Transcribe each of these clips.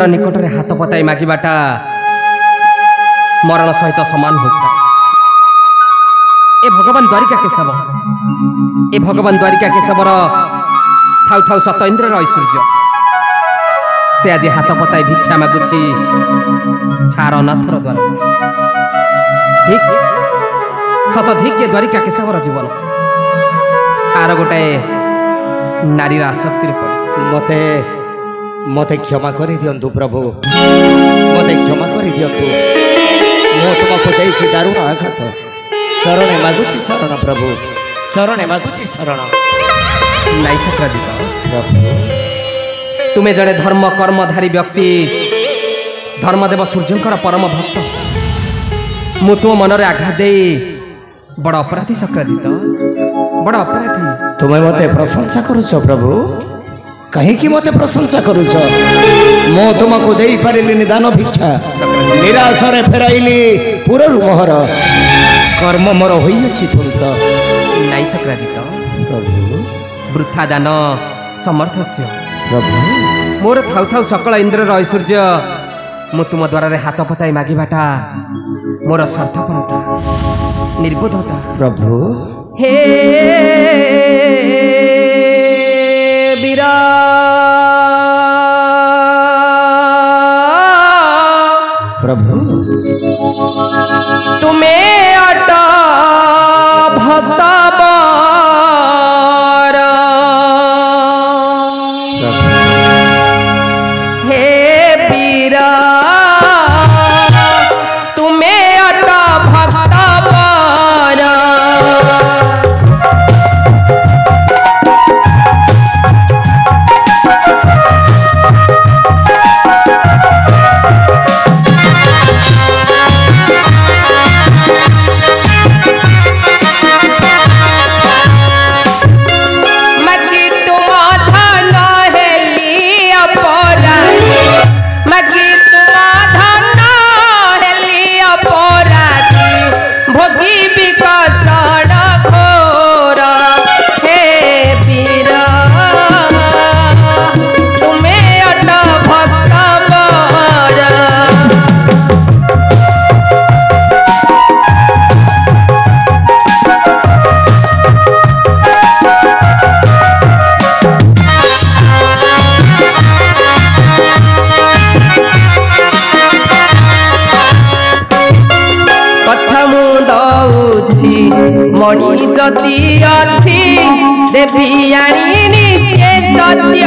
ତାହାର ନିକଟରେ ହାତ ପତାଇ ମାଗିବାଟା ମରଣ ସହିତ ସମାନ ହୋଇଥାଏ। ଏ ଭଗବାନ ଦ୍ୱାରିକା କେଶବ, ଏ ଭଗବାନ ଦ୍ୱାରିକା କେଶବର ଥାଉ ଥାଉ ସତ ଇନ୍ଦ୍ରର ଐଶ୍ୱର୍ଯ୍ୟ। ସେ ଆଜି ହାତ ପତାଇ ଭିକ୍ଷା ମାଗୁଛି ଛାରନାଥର ଦ୍ୱାର। ଠିକ୍ ସତ ଠିକ୍ ଏ ଦ୍ୱାରିକା କେଶବର ଜୀବନ ଛାର ଗୋଟାଏ ନାରୀର ଆସକ୍ତିରେ ପଡ଼େ। मते क्षमा कर दियंतु प्रभु, मते क्षमा कर दियंतु। मो तुमको देसी दारुण आघात शरणे मागुची शरण प्रभु, शरणे मागुची शरण। नाई सत्राजित प्रभु, तुम्हें जड़े धर्म कर्मधारी व्यक्ति, धर्मदेव सूर्यंकर परम भक्त। मु तुम मनरे आघात दे बड़ अपराधी सत्राजित, बड़ अपराधी। तुम्हें मते प्रशंसा करुच प्रभु, कहीं मते प्रशंसा करुच। मो तुमको दे पारिलिनी दान भिक्षा, निराशरे फेराइली पुररु मोहर। कर्म मोर होइछि ध्वंस। नाई सत्राजित प्रभु, वृथा दान समर्थस्य प्रभु। मोर थाउ थाउ सकल इंद्रर ऐश्वर्य मु तुम द्वारा हाथ पताई मागिबाटा मोर स्वार्थपरता, निर्बोधता। प्रभु हे बीरा प्रभु, तुम्हें अट भक्तवर। हे बीरा तुम्हें अट भक्तवर। मणि जति अथि देवियाणी नित्य सत्य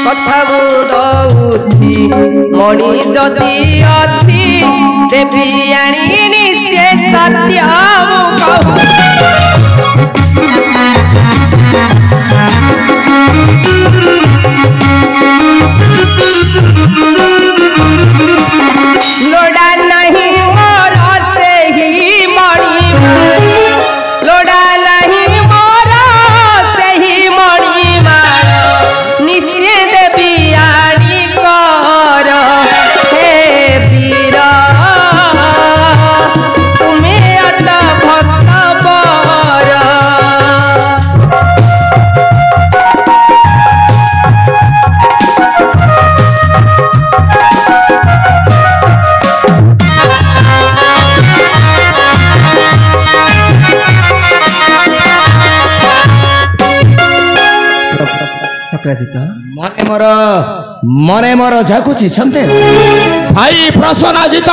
कथा दौछि। मणि जति अथि देवियाणी नित्य सत्य लोड़ा नहीं मोर से ही मणि, लोड़ा नहीं मोर से ही मणि मार निश्चय देवियाणी कर। हे वीर तुम्हें अट भक्तवर। मने मोर जागुची सन्देह। भाई प्रसन्नजित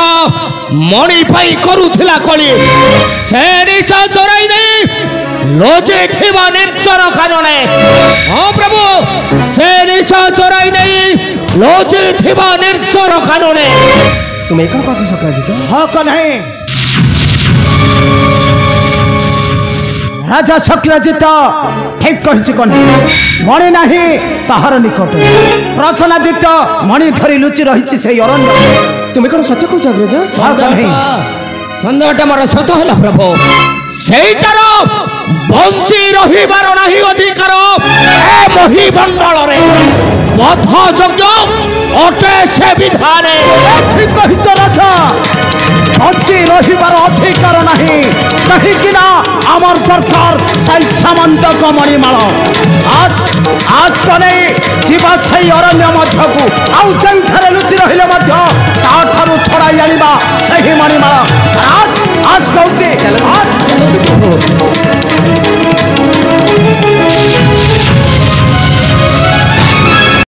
मणि पाई करुथिला कली से निशा चोराई नहीं लोजे थिबा निर्जन कानने। हाँ प्रभु, से निशा चोराई नहीं लोजे थिबा निर्जन कानने। तुम्हें कौन कौन सक्रजित? हाँ कौन है राजा शक्रजित ठीक कही कौन मणि नहीं ताहार निकट प्रसन्नादित्य मणि धरी लुचि रही से अरण्य। तुम्हें कौन सत्य कौच अग्रज? सन्देहटा मोर सत है प्रभु, सेटार बंची रहिबार नाही अधिकार ए महिमंडल रे पथ यज्ञ अटे से विधान। ठीक कहिच राजा, बंची କହିବାର ଅଧିକାର ନାହିଁ କାହିଁକି ନା ଆମର ଦରକାର ସେଇ ସାମନ୍ତକ ମଣିମାଳ ଆସ କନେ ଯିବା ସେଇ ଅରଣ୍ୟ ମଧ୍ୟକୁ ଆଉ ଯେଉଁଠାରେ ଲୁଚି ରହିଲେ ମଧ୍ୟ ତାଠାରୁ ଛଡ଼ାଇ ଆଣିବା ସେହି ମଣିମାଳ